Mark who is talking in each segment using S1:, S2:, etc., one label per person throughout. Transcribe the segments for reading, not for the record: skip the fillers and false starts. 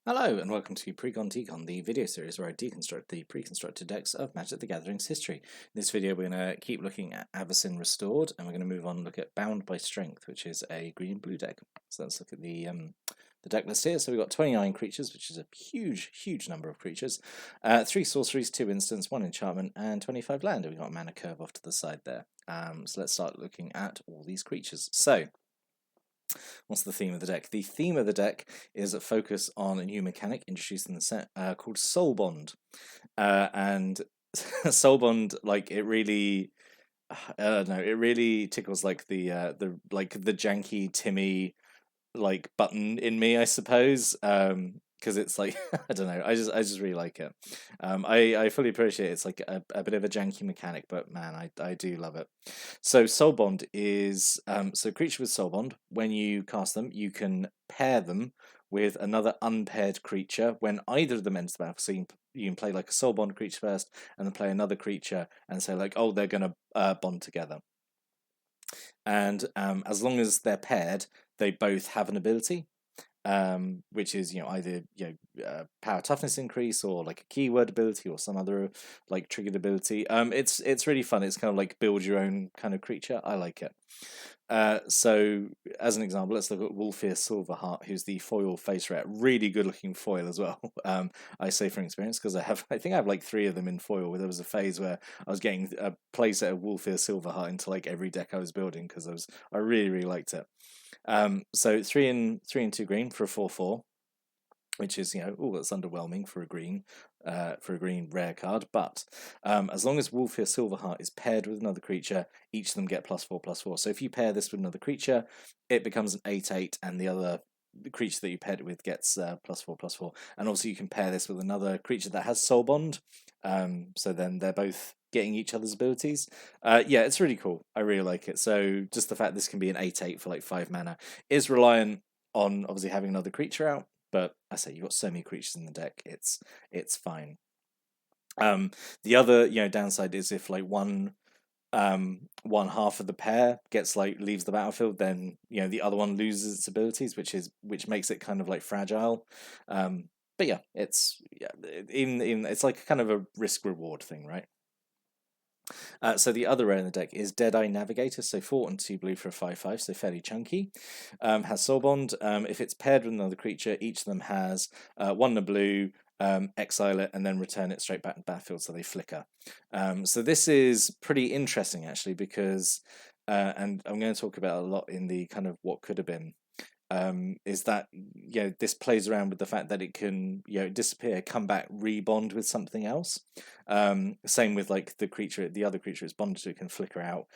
S1: Hello and welcome to Precon Decon, the video series where I deconstruct the pre-constructed decks of Magic the Gathering's history. In this video we're going to keep looking at Avacyn Restored, and we're going to move on and look at Bound by Strength, which is a green and blue deck. So let's look at the deck list here. So we've got 29 creatures, which is a huge number of creatures. 3 sorceries, 2 instants, 1 enchantment, and 25 land. And we've got a mana curve off to the side there. So let's start looking at all these creatures. So what's the theme of the deck? The theme of the deck is a focus on a new mechanic introduced in the set called Soul Bond, and Soul Bond, like it really, I don't know, it really tickles like the janky Timmy like button in me, I suppose. Because it's like I don't know, I just really like it. I fully appreciate it's like a bit of a janky mechanic, but man, I do love it. So Soul Bond is so creature with Soul Bond. When you cast them, you can pair them with another unpaired creature when either of them enters the battlefield. So you can play like a Soul Bond creature first, and then play another creature, and say like, oh, they're gonna bond together. And as long as they're paired, they both have an ability, which is either power toughness increase or like a keyword ability or some other like triggered ability. It's really fun. It's kind of like build your own kind of creature. I like it. So as an example, let's look at Wolfear Silverheart, who's the foil face rat. Really good looking foil as well. I say from experience because I think I have like 3 of them in foil. There was a phase where I was getting a playset of Wolfear Silverheart into like every deck I was building because I really liked it. So 3 and 2 green for a 4/4, which is that's underwhelming for a green rare card. But as long as Wolfear Silverheart is paired with another creature, each of them get +4/+4. So if you pair this with another creature, it becomes an 8/8, and the other creature that you paired it with gets +4/+4. And also you can pair this with another creature that has Soul Bond. So then they're both getting each other's abilities. Yeah, it's really cool. I really like it. So just the fact this can be an 8/8 for like 5 mana is reliant on obviously having another creature out. But I say you've got so many creatures in the deck, it's fine. The other downside is if like one half of the pair gets like leaves the battlefield, then the other one loses its abilities, which makes it kind of like fragile. But yeah, it's it's like kind of a risk reward thing, right? So the other rare in the deck is Deadeye Navigator, so 4 and 2 blue for a 5/5, so fairly chunky. Has Soul Bond. If it's paired with another creature, each of them has 1 in a blue, exile it, and then return it straight back to the battlefield, so they flicker. So this is pretty interesting actually because, and I'm going to talk about a lot in the kind of what could have been. Is that this plays around with the fact that it can disappear, come back, rebond with something else. Same with like the other creature it's bonded to, it can flicker out,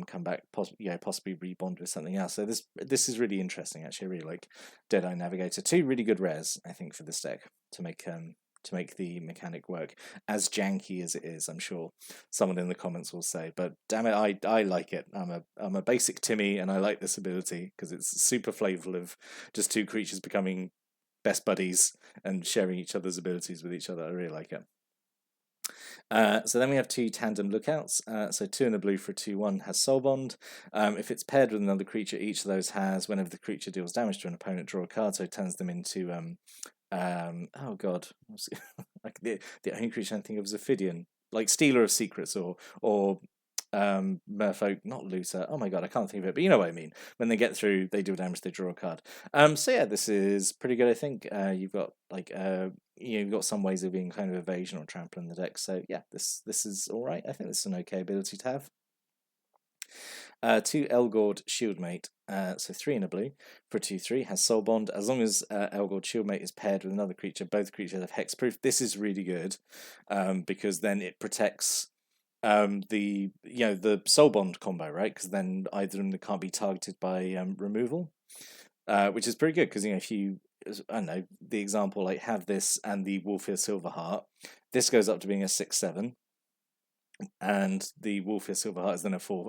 S1: come back, possibly rebond with something else. So this is really interesting actually. I really like Deadeye Navigator. 2 really good rares I think for this deck to make the mechanic work, as janky as it is. I'm sure someone in the comments will say, but damn it, I like it. I'm a basic Timmy, and I like this ability because it's super flavorful of just 2 creatures becoming best buddies and sharing each other's abilities with each other. I really like it. So then we have 2 tandem lookouts. So 2 in a blue for a 2/1 has Soul Bond. If it's paired with another creature, each of those has, whenever the creature deals damage to an opponent, draw a card. So it turns them into oh god, like the only creature I think of is Ophidian, like Stealer of Secrets or Merfolk, not Looter. Oh my god, I can't think of it, but you know what I mean. When they get through, they deal damage, they draw a card. So yeah, this is pretty good. I think you've got like you've got some ways of being kind of evasion or trample in the deck. So yeah, this is all right. I think this is an okay ability to have. 2 Elgord Shieldmate, so 3 in a blue for a 2/3, has Soul Bond. As long as Elgord Shieldmate is paired with another creature, both creatures have hexproof. This is really good because then it protects the Soul Bond combo, right? Because then either of them can't be targeted by removal, which is pretty good. Because if you, I don't know, the example like have this and the Wolfear Silverheart, this goes up to being a 6/7. And the Wolfear Silverheart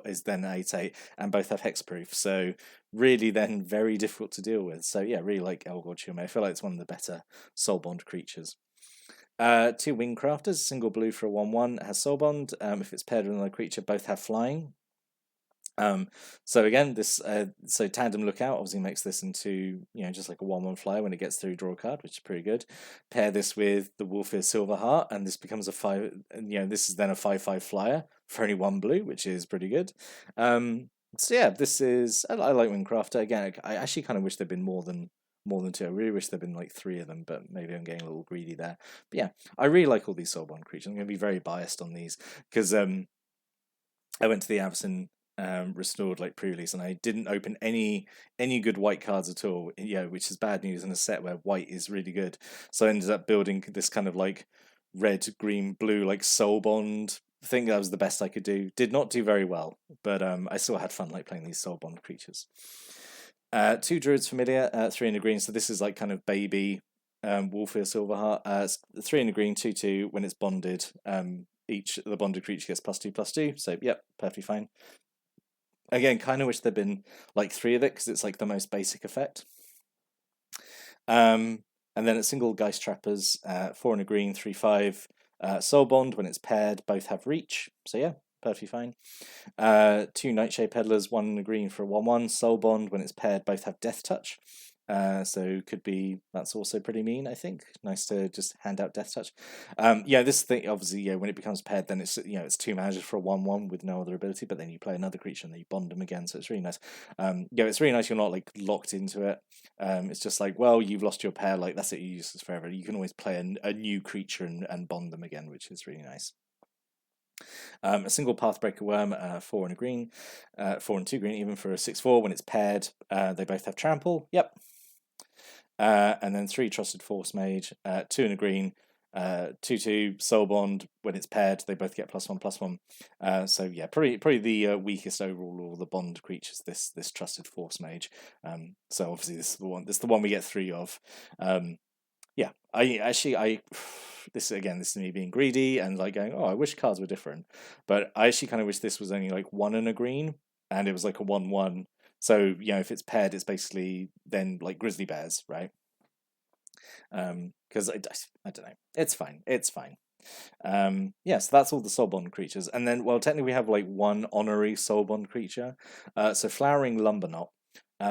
S1: is then 8/8, and both have hexproof. So really, then very difficult to deal with. So yeah, really like Elgord Shieldmate. I feel like it's one of the better Soul Bond creatures. 2 Wingcrafters, single blue for a 1/1, has Soul Bond. If it's paired with another creature, both have flying. So again, this so Tandem Lookout obviously makes this into, just like a 1/1 flyer when it gets through, draw a card, which is pretty good. Pair this with the Wolfir Silverheart, and this becomes a 5. This is then a 5/5 flyer for only 1 blue, which is pretty good. So yeah, this is I like Windcrafter. Again, I actually kind of wish there'd been more than 2. I really wish there'd been like 3 of them, but maybe I'm getting a little greedy there. But yeah, I really like all these Soulbond creatures. I'm going to be very biased on these because I went to the Avacyn Restored like pre-release, and I didn't open any good white cards at all. Which is bad news in a set where white is really good. So I ended up building this kind of like red, green, blue like soul bond thing. That was the best I could do. Did not do very well, but I still had fun like playing these soul bond creatures. 2 Druids Familiar, 3 in a green. So this is like kind of baby Wolfir Silverheart. 3 in a green, 2/2. When it's bonded, the bonded creature gets +2/+2. So yep, perfectly fine. Again, kind of wish there'd been like 3 of it because it's like the most basic effect. And then it's single Geist Trappers, 4 in a green, 3/5. Soul Bond, when it's paired, both have reach. So yeah, perfectly fine. 2 Nightshade Peddlers, 1 in a green for a 1/1. Soul Bond, when it's paired, both have Death Touch. So could be, that's also pretty mean, I think. Nice to just hand out Death Touch. This thing, obviously, when it becomes paired, then it's, it's 2 managers for a 1/1 with no other ability, but then you play another creature and then you bond them again, so it's really nice. It's really nice you're not like locked into it. It's just like, well, you've lost your pair, like that's it, you use this forever. You can always play a new creature and bond them again, which is really nice. A single Pathbreaker Worm, 4 in a green, 4 and 2 green, even for a 6/4. When it's paired, they both have Trample. Yep. And then 3 Trusted Force Mage, 2 in a green, 2/2 Soul Bond. When it's paired, they both get +1/+1. So yeah, probably the weakest overall of all the bond creatures. This Trusted Force Mage. So obviously this is the one. This is the one we get 3 of. This is me being greedy and like going, oh, I wish cards were different, but I actually kind of wish this was only like 1 in a green and it was like a 1/1. So if it's paired, it's basically then like Grizzly Bears, right? Because I don't know, it's fine. So that's all the soul bond creatures, and then technically we have like 1 honorary soul bond creature. So Flowering Lumberknot.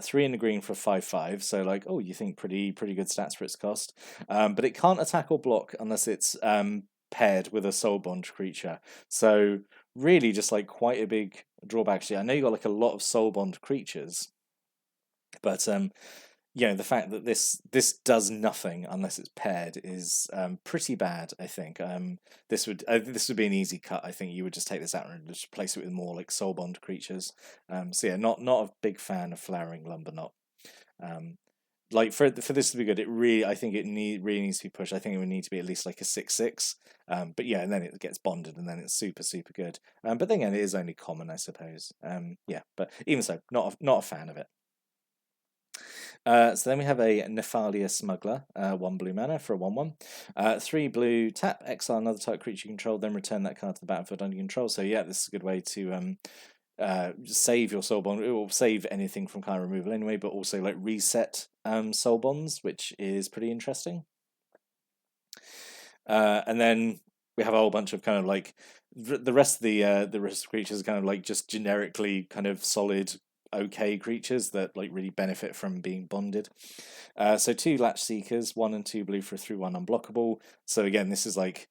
S1: 3 in the green for 5/5, so like, oh, you think pretty good stats for its cost. But it can't attack or block unless it's paired with a soul bond creature. So really, just like quite a big drawback. Actually, I know you got like a lot of soul bond creatures, but the fact that this does nothing unless it's paired is pretty bad. I think this would be an easy cut. I think you would just take this out and just replace it with more like soul bond creatures. So yeah, not a big fan of Flowering Lumberknot. Like for this to be good, I think it really needs to be pushed. I think it would need to be at least like a 6/6. But yeah, and then it gets bonded, and then it's super good. But then again, it is only common, I suppose. But even so, not a fan of it. So then we have a Nephalia Smuggler, 1 blue mana for a 1/1. 3 blue, tap, exile another type creature you control, then return that card to the battlefield under control. So yeah, this is a good way to save your soul bond, or save anything from card removal anyway, but also like reset soul bonds, which is pretty interesting. And then we have a whole bunch of kind of like the rest of the rest of creatures are kind of like just generically kind of solid okay creatures that like really benefit from being bonded. So 2 Latch Seekers, 1 and 2 blue for a 3/1 unblockable. So again, this is like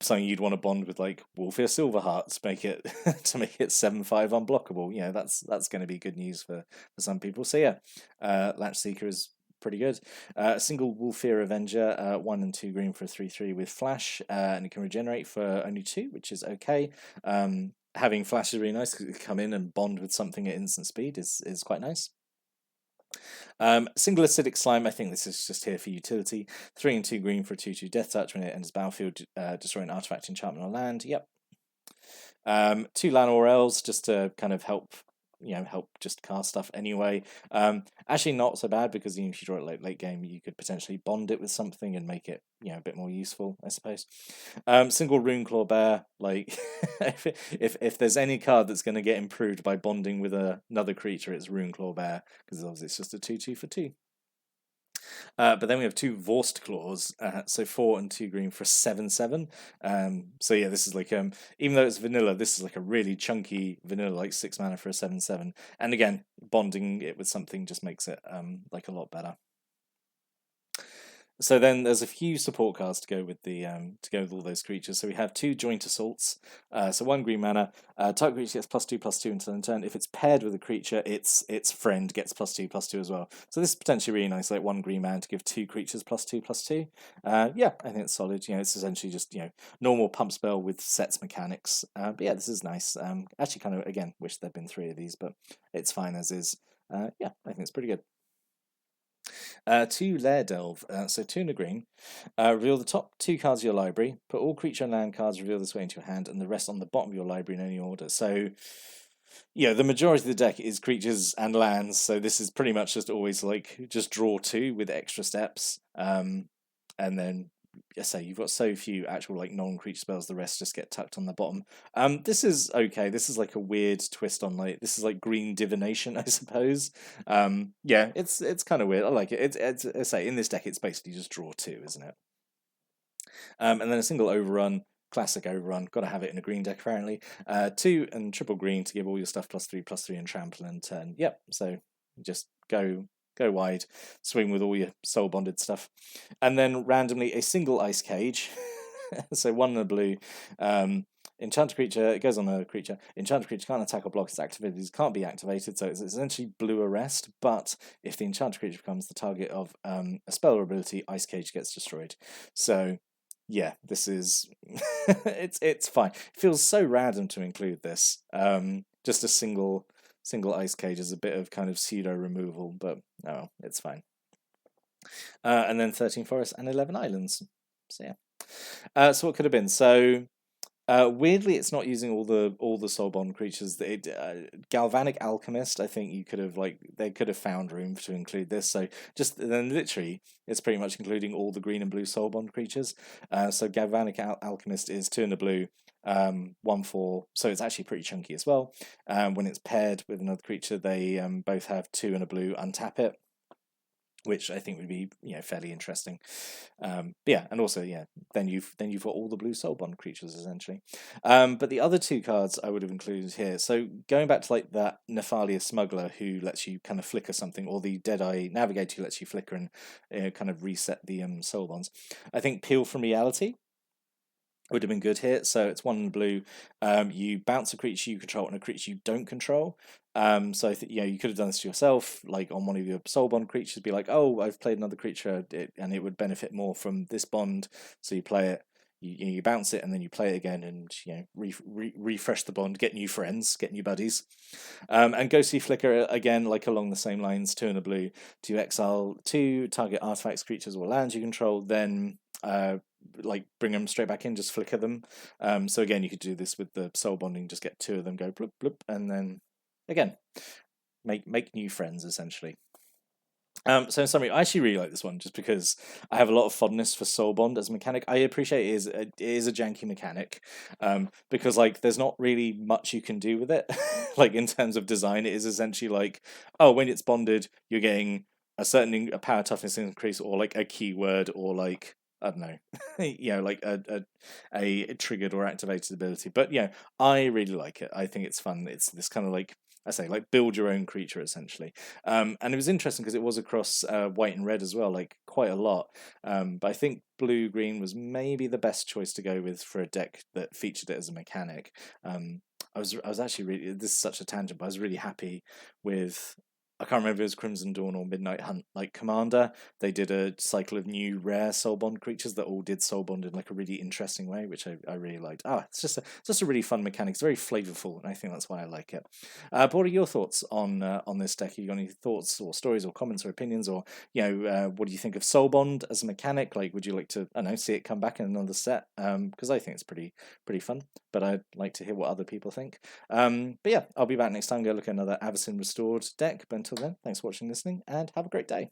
S1: something you'd want to bond with like Wolfir Silverheart to make it 7/5 unblockable. That's going to be good news for some people. So yeah, Latch Seeker is pretty good. Single Wolfir Avenger, 1 and 2 green for a 3/3 with flash, and it can regenerate for only 2, which is okay. Having flash is really nice because it can come in and bond with something at instant speed is quite nice. Single Acidic Slime, I think this is just here for utility. 3 and 2 green for a 2/2 Death Touch. When it enters battlefield, destroy an artifact, enchantment, or land. Yep. 2 Llanowar Elves just to kind of help just cast stuff anyway. Actually not so bad because if you draw it late game, you could potentially bond it with something and make it a bit more useful, I suppose. Single Runeclaw Bear, like if there's any card that's going to get improved by bonding with another creature, it's Runeclaw Bear, because obviously it's just a 2/2 for 2. But then we have 2 Vorst Claws, so 4 and 2 green for a 7/7. So yeah, this is like even though it's vanilla, this is like a really chunky vanilla, like 6 mana for a 7/7. And again, bonding it with something just makes it like a lot better. So then there's a few support cards to go with the to go with all those creatures. So we have 2 Joint Assaults. So 1 green mana. Target creature gets +2/+2 until end turn. If it's paired with a creature, its friend gets +2/+2 as well. So this is potentially really nice, like 1 green mana to give 2 creatures +2/+2. Yeah, I think it's solid. It's essentially just normal pump spell with sets mechanics. But yeah, this is nice. Actually, kind of again wish there'd been 3 of these, but it's fine as is. Yeah, I think it's pretty good. 2 Lair Delve, so 2 and a green. Reveal the top 2 cards of your library. Put all creature and land cards reveal this way into your hand, and the rest on the bottom of your library in any order. So, the majority of the deck is creatures and lands. So this is pretty much just always like just draw 2 with extra steps, and then you've got so few actual like non-creature spells, the rest just get tucked on the bottom. This is okay. This is like a weird twist on this is like green divination, I suppose. Yeah, it's kind of weird. I like it. It's I say in this deck it's basically just draw 2, isn't it? And then a single overrun, classic overrun. Got to have it in a green deck apparently. 2 and triple green to give all your stuff +3/+3 and trample and turn. Yep. So just go wide, swing with all your soul bonded stuff, and then randomly a single ice cage. So 1 in a blue. Enchanted creature, it goes on a creature. Enchanted creature can't attack or block its activities, can't be activated, so it's essentially blue arrest. But if the enchanted creature becomes the target of a spell or ability, ice cage gets destroyed. So yeah, this is it's fine. It feels so random to include this. Just a single ice cage is a bit of kind of pseudo removal, but oh, it's fine. And then 13 forests and 11 islands. So yeah. So what could have been? So weirdly, it's not using all the soulbond creatures. Galvanic Alchemist, I think you could have they could have found room to include this. So just then, literally, it's pretty much including all the green and blue soulbond creatures. So Galvanic Alchemist is 2 in the blue, 1/4. So it's actually pretty chunky as well. When it's paired with another creature, they both have 2 in a blue. Untap it, which I think would be fairly interesting. But yeah, and also then you've got all the blue soulbond creatures essentially. But the other 2 cards I would have included here. So going back to like that Nephalia Smuggler who lets you kind of flicker something, or the Deadeye Navigator who lets you flicker and kind of reset the soul bonds. I think Peel from Reality would have been good here. So it's 1 in the blue. You bounce a creature you control and a creature you don't control. So I think you could have done this to yourself, like on one of your soul bond creatures. Be like, oh, I've played another creature, and it would benefit more from this bond. So you play it, you bounce it, and then you play it again, and refresh the bond, get new friends, get new buddies. And Ghostly Flicker again, like along the same lines, 2 in the blue. To exile 2 target artifacts, creatures, or lands you control, then bring them straight back in, just flicker them. So again, you could do this with the soul bonding, just get 2 of them, go bloop bloop, and then again make new friends essentially. So in summary, I actually really like this one just because I have a lot of fondness for soul bond as a mechanic. I appreciate it is a janky mechanic, because there's not really much you can do with it. Like in terms of design, it is essentially like, oh, when it's bonded, you're getting a power toughness increase, or like a keyword, or like I don't know, like a triggered or activated ability. But I really like it. I think it's fun. It's this kind of like I say, like build your own creature essentially. And it was interesting because it was across white and red as well, like quite a lot. But I think blue green was maybe the best choice to go with for a deck that featured it as a mechanic. I was actually really, this is such a tangent, but I was really happy with, I can't remember if it was Crimson Dawn or Midnight Hunt, like Commander. They did a cycle of new rare soul bond creatures that all did soul bond in like a really interesting way, which I really liked. It's just a really fun mechanic. It's very flavorful, and I think that's why I like it. But what are your thoughts on this deck? Have you got any thoughts or stories or comments or opinions, or what do you think of soul bond as a mechanic? Like, would you like to see it come back in another set? Because I think it's pretty fun. But I'd like to hear what other people think. But yeah, I'll be back next time. Go look at another Avacyn Restored deck. But until then, thanks for watching, listening, and have a great day.